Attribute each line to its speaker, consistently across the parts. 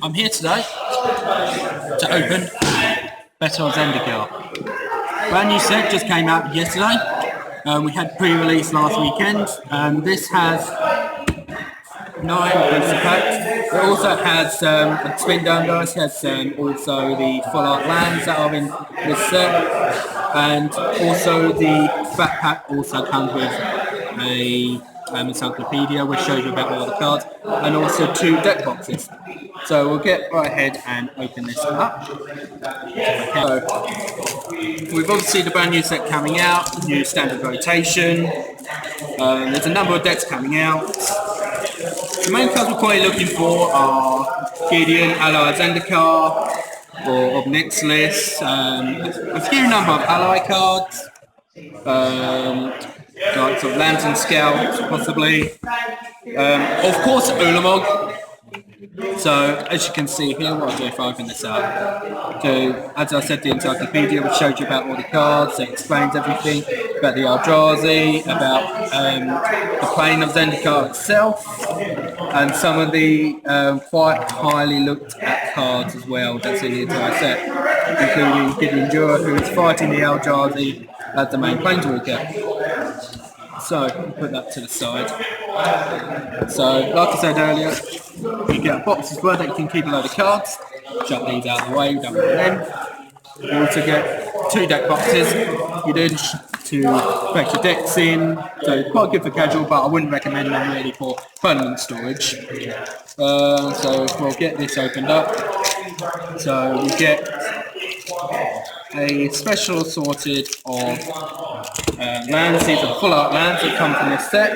Speaker 1: I'm here today to open Better Zendikar. Brand new set just came out yesterday. We had pre-release last weekend. This has 9 booster packs. It also has a spin down dice. It has also the full art lands that are in this set, and also the Fat Pack also comes with a encyclopedia which shows you about all the cards, and also 2 deck boxes. So we'll get right ahead and open this up. So we've obviously the brand new set coming out, new standard rotation. There's a number of decks coming out. The main cards we're probably looking for are Gideon, Alain, Zendikar, or of next list. A few number of ally cards. Like sort of Lantern Scouts, possibly. Of course, Ulamog. So, as you can see here, what I'll do if I open this up. So, as I said, the encyclopedia which shows you about all the cards, it explains everything about the Eldrazi, about the plane of Zendikar itself, and some of the quite highly looked at cards as well that's in the entire set, including Gideon Jura, who is fighting the Eldrazi as the main planeswalker. So, put that to the side. So, like I said earlier, you get a box as well that you can keep a load of cards. Shut these out of the way, don't want them. You also get 2 deck boxes. You do to make your decks in. So, it's quite good for casual, but I wouldn't recommend them really for permanent storage. So, we'll get this opened up. So, we get a special assorted of lands. These are full art lands that come from this set,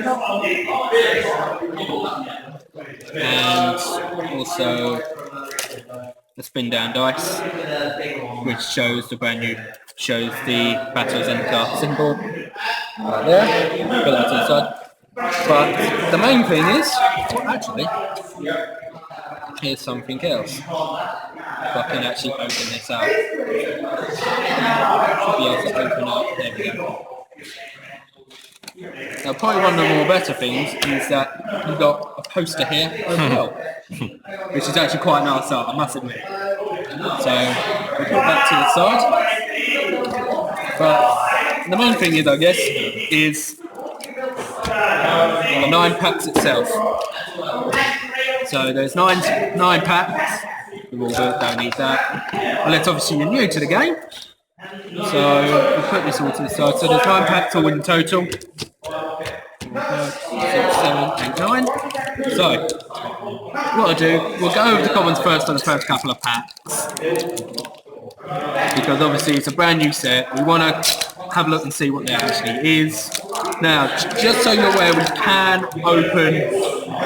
Speaker 1: and also the spin down dice, which shows the brand new the Battle Zendikar symbol right there. Put that to the side. But the main thing is, well, actually, here's something else. If I can actually open this out. Should be able to open up. There we go. Now, probably one of the more better things is that you've got a poster here as well, which is actually quite nice art, I must admit. So we'll put that to the side. But the main thing is, I guess, is the 9 packs itself. So there's 9 packs. Don't need that. Unless obviously you're new to the game. So we'll put this all to the side. So there's 9 packs all in total. 6, 7, 8, 9. So what I'll do, we'll go over the commons first on the first couple of packs. Because obviously it's a brand new set. We want to have a look and see what there actually is. Now, just so you're aware, we can open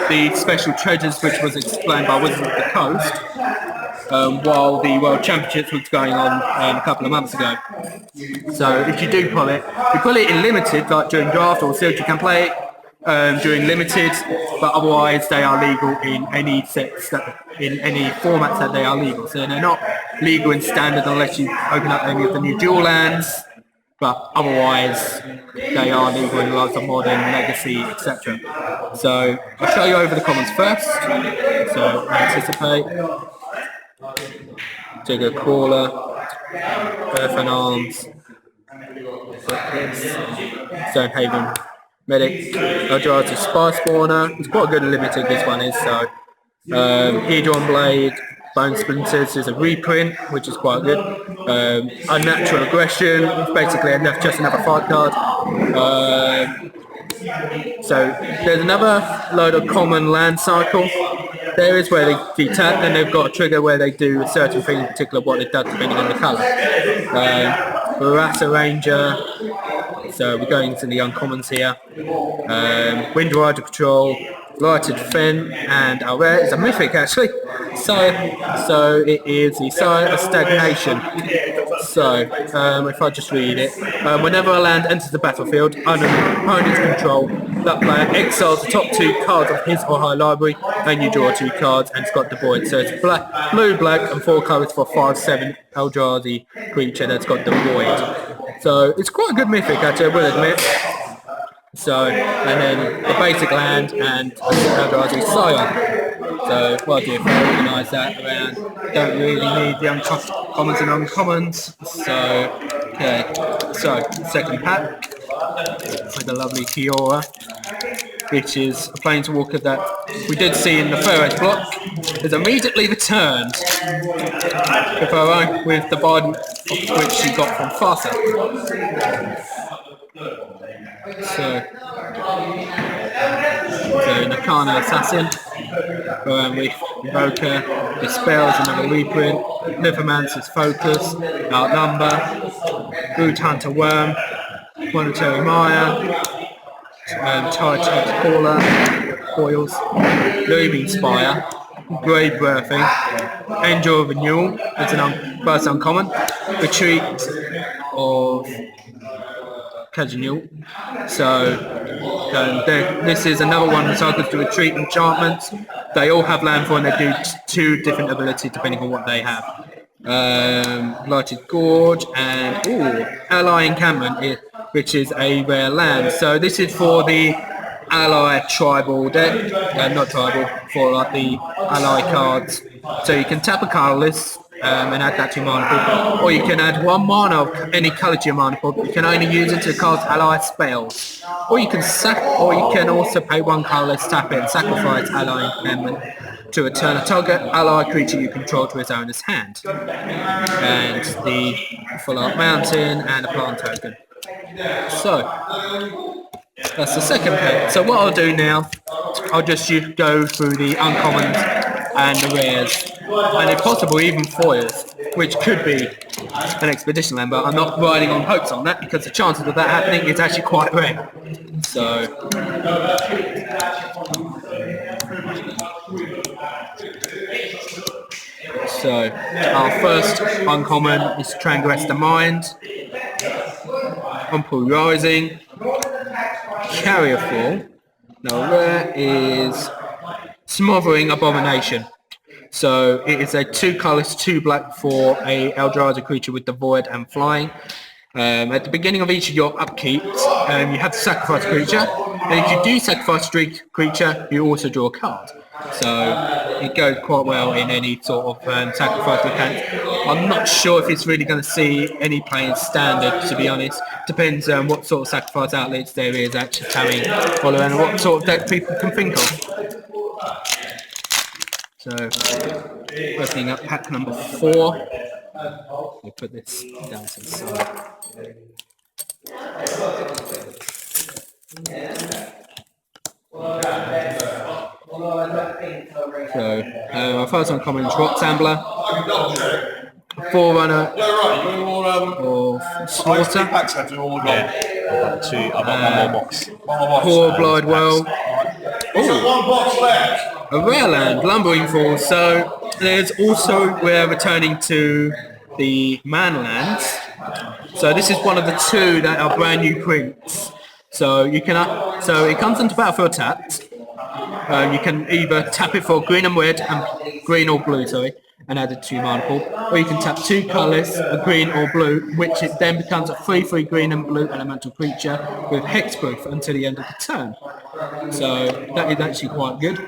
Speaker 1: the special treasures which was explained by Wizards of the Coast while the World Championships was going on a couple of months ago. So if you do pull it, you pull it in limited, like during draft or sealed, you can play it during limited, but otherwise they are legal in any sets in any formats that they are legal. So they're not legal in standard unless you open up any of the new dual lands. But otherwise, they are legal in lots of modern, legacy, etc. So I'll show you over the commons first. So anticipate, Digger Crawler, Earthen Arms, Stonehaven Medic, Eldrazi Spy Spawner. It's quite good and limited, this one is. So Hedron Blade, Bone Splinters is a reprint, which is quite good. Unnatural Aggression, it's basically just another fight card. So there's another load of common land cycle. There is where they detach, then they've got a trigger where they do a certain thing, in particular what it does depending on the colour. Barassa Ranger, so we're going into the uncommons here. Wind Rider Patrol, Lighted Fen, and our rare is a mythic actually. So it is the Sire of Stagnation. So if I just read it, whenever a land enters the battlefield under an opponent's control, that player exiles the top 2 cards of his or her library, and you draw 2 cards, and it's got the void. So it's blue, black, and 4 colours for 5/7 Eldrazi creature that's got the void. So it's quite a good mythic actually, I will admit. So, and then the basic land and Eldrazi Scion. So what I do if I organise that around, don't really need the uncommons and uncommons. So, okay, so second pack with the lovely Kiora, which is a planeswalker that we did see in the Pharaoh's block, is immediately returned with the bond which she got from Farsa. So Nakana Assassin, with Evoker, Dispels, another reprint, Livermancer's Focus, Outnumber, Root Hunter Worm, Monetary Maya, Tide Caller, Coils, Looming Spire, Grave Birthing, Angel of Renewal, that's an first uncommon, Retreat of Cajunule. So this is another one that cycles to retreat enchantments. They all have landfall and they do two different abilities depending on what they have. Blighted Gorge and Ally Encampment, which is a rare land. So this is for the Ally tribal deck, not tribal, for like the Ally cards. So you can tap a colourless and add that to your mana pool, or you can add 1 mana of any colour to your mana pool. You can only use it to cast Ally spells, or you can also pay 1 colourless, tap it, and sacrifice Ally Encampment to return a target ally creature you control to its owner's hand, and the Full Art Mountain and a plant token. So that's the second pack. So what I'll do now, I'll just go through the uncommons and the rares, and if possible even foils, which could be an expedition land, but I'm not riding on hopes on that because the chances of that happening is actually quite rare. So our first uncommon is Transgress the Mind, Unpool Rising, Carrier Fall. Now rare is Smothering Abomination. So it is a 2 colours, 2 black for a Eldrazi creature with the Void and Flying. At the beginning of each of your upkeeps, you have to sacrifice a creature, and if you do sacrifice a creature, you also draw a card. So it goes quite well in any sort of sacrifice mechanic. I'm not sure if it's really going to see any playing standard, to be honest. Depends on what sort of sacrifice outlets there is actually coming, and what sort of deck people can think of. So, opening up pack number 4. We'll put this down to the side. So, our first uncommon is Rot Sampler, Forerunner of Slaughter,
Speaker 2: I've got one more box.
Speaker 1: Poor Blindwell, a rare land, Lumbering Falls. So there's also, we're returning to the Manlands. So this is one of the 2 that are brand new prints. So you can, so it comes into battlefield tapped. You can either tap it for green and red, and green or blue, and add it to your mana pool, or you can tap 2 colours, a green or blue, which it then becomes a 3/3 green and blue elemental creature with hexproof until the end of the turn. So that is actually quite good.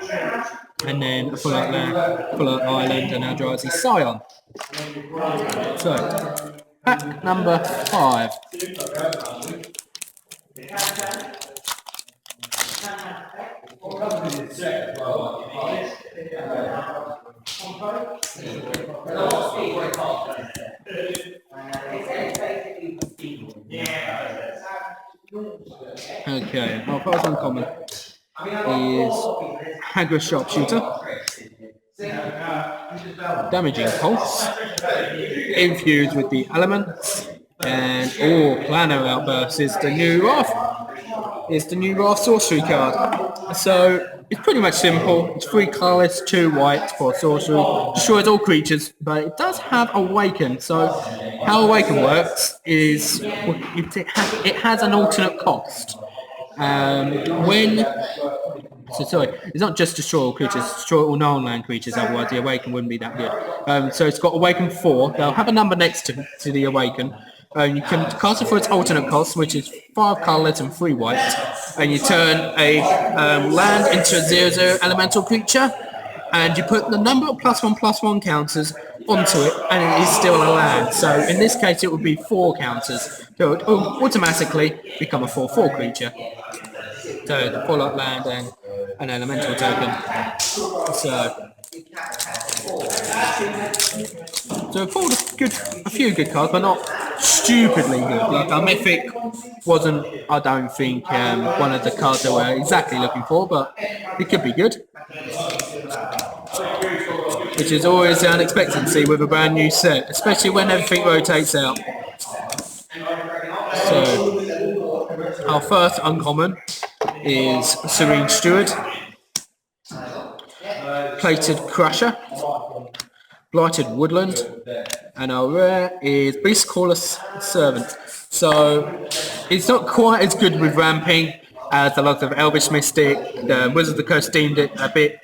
Speaker 1: And then a Full Art Island and Eldrazi Scion. So pack number 5. Okay, our first uncommon is Hagra Sharpshooter, Damaging Pulse, infused with the elements, and Planar Outburst is the new Wrath sorcery card. So it's pretty much simple. It's 3 colours, 2 white for sorcery. Destroys all creatures, but it does have Awaken. So how Awaken works is it has an alternate cost. It's not just destroy all creatures, destroy all non-land creatures, otherwise the Awaken wouldn't be that good. So it's got Awaken 4. They'll have a number next to the Awaken. You can cast it for its alternate cost, which is 5 colours and 3 white, and you turn a land into a 0/0 elemental creature, and you put the number of +1/+1 counters onto it, and it is still a land. So in this case, it would be 4 counters. So it will automatically become a 4/4 creature. So the fallout land and an elemental token. So we pulled a few good cards, but not stupidly good. Like our mythic wasn't, I don't think, one of the cards that we're exactly looking for, but it could be good. Which is always an expectancy with a brand new set, especially when everything rotates out. So our first uncommon is Serene Steward, Plated Crusher, Blighted Woodland, and our rare is Beastcaller's Servant. So it's not quite as good with ramping as the likes of Elvish Mystic. The Wizard of the Coast deemed it a bit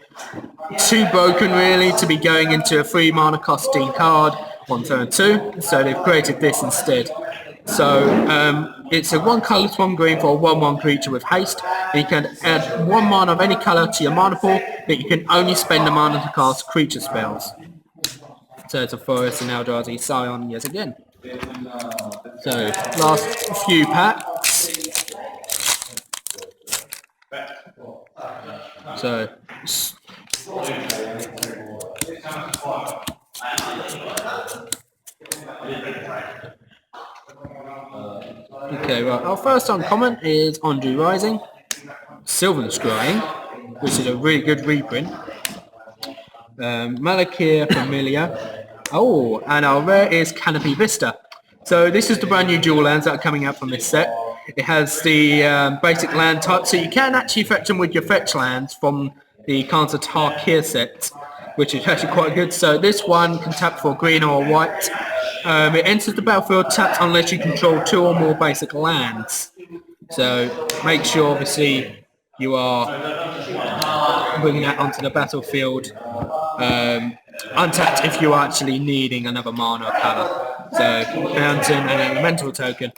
Speaker 1: too broken really to be going into a 3 mana costing card on turn 2, so they've created this instead. So it's a 1 colourless 1 green for a 1/1 creature with haste. You can add 1 mana of any colour to your mana pool, but you can only spend the mana to cast creature spells. So it's a Forest and Eldrazi Scion yet again. So last few packs. So okay, right. Our first uncommon is Ondu Rising, Sylvan Scrying, which is a really good reprint. Malakir Familiar. Oh, and our rare is Canopy Vista. So this is the brand new dual lands that are coming out from this set. It has the basic land type, so you can actually fetch them with your fetch lands from the Khans Tarkir set, which is actually quite good. So this one can tap for green or white. It enters the battlefield tapped unless you control 2 or more basic lands. So make sure, obviously, you are bringing that onto the battlefield untapped if you're actually needing another mana or colour. So mountain and elemental token.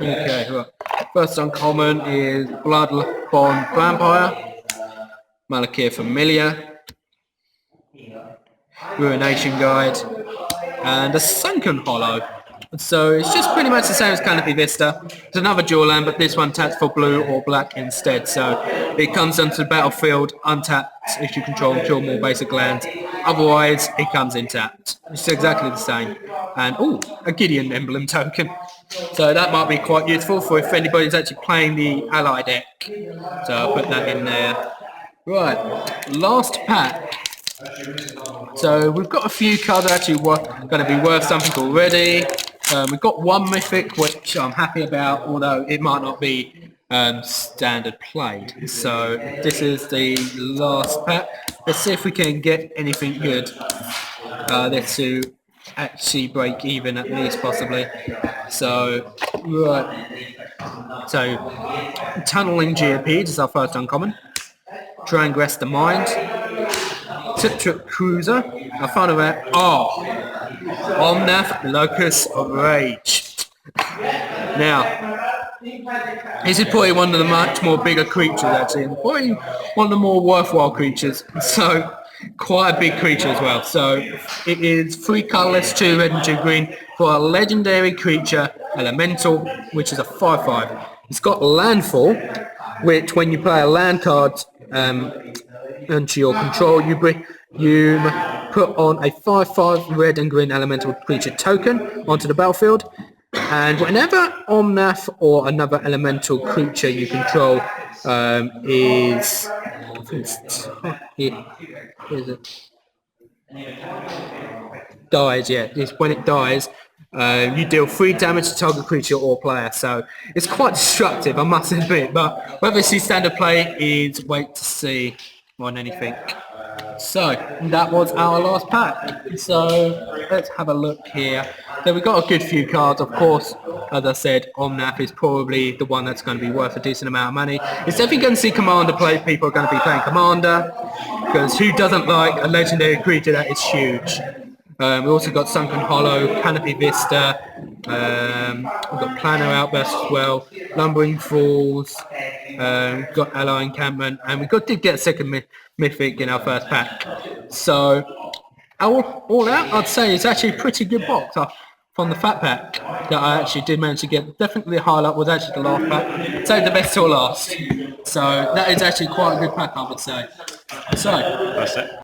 Speaker 1: Okay, right. First uncommon is Bloodborne Vampire, Malakir Familiar, Ruination Guide, and a Sunken Hollow. So it's just pretty much the same as Canopy Vista. It's another dual land, but this one taps for blue or black instead. So it comes onto the battlefield untapped if you control 2 or more basic lands. Otherwise, it comes in tapped. It's exactly the same. And a Gideon emblem token. So that might be quite useful for if anybody's actually playing the ally deck. So I'll put that in there. Right, last pack. So we've got a few cards that are actually going to be worth something already. We've got 1 mythic, which I'm happy about, although it might not be standard played. So this is the last pack. Let's see if we can get anything good. Let's to actually break even at least, possibly. So, right. So, Tunneling Geopede is our first uncommon. Transgress the Mind. Citric Cruiser. I found out. Omnath Locus of Rage. Now, this is probably one of the much more bigger creatures actually, and probably one of the more worthwhile creatures. So, quite a big creature as well. So, it is 3 colourless, 2 red and 2 green for a legendary creature, Elemental, which is a 5/5. It's got landfall, which when you play a land card into your control, you put on a 5/5 red and green elemental creature token onto the battlefield, and whenever Omnath or another elemental creature you control dies, when it dies, you deal 3 damage to target creature or player. So it's quite destructive, I must admit, but whether it's standard play is wait to see more than anything. So that was our last pack. So let's have a look here. So we got a good few cards, of course. As I said, Omnath is probably the one that's going to be worth a decent amount of money. It's definitely going to see Commander play. People are going to be playing Commander because who doesn't like a legendary creature that is huge? We also got Sunken Hollow, Canopy Vista. We've got Planner Outburst as well, Lumbering Falls. We've got Ally Encampment, and we did get a second mythic in our first pack. So all out, I'd say it's actually a pretty good box from the Fat Pack that I actually did manage to get. Definitely the highlight was actually the last pack. Saved the best till last. So that is actually quite a good pack, I would say. So
Speaker 2: That's it.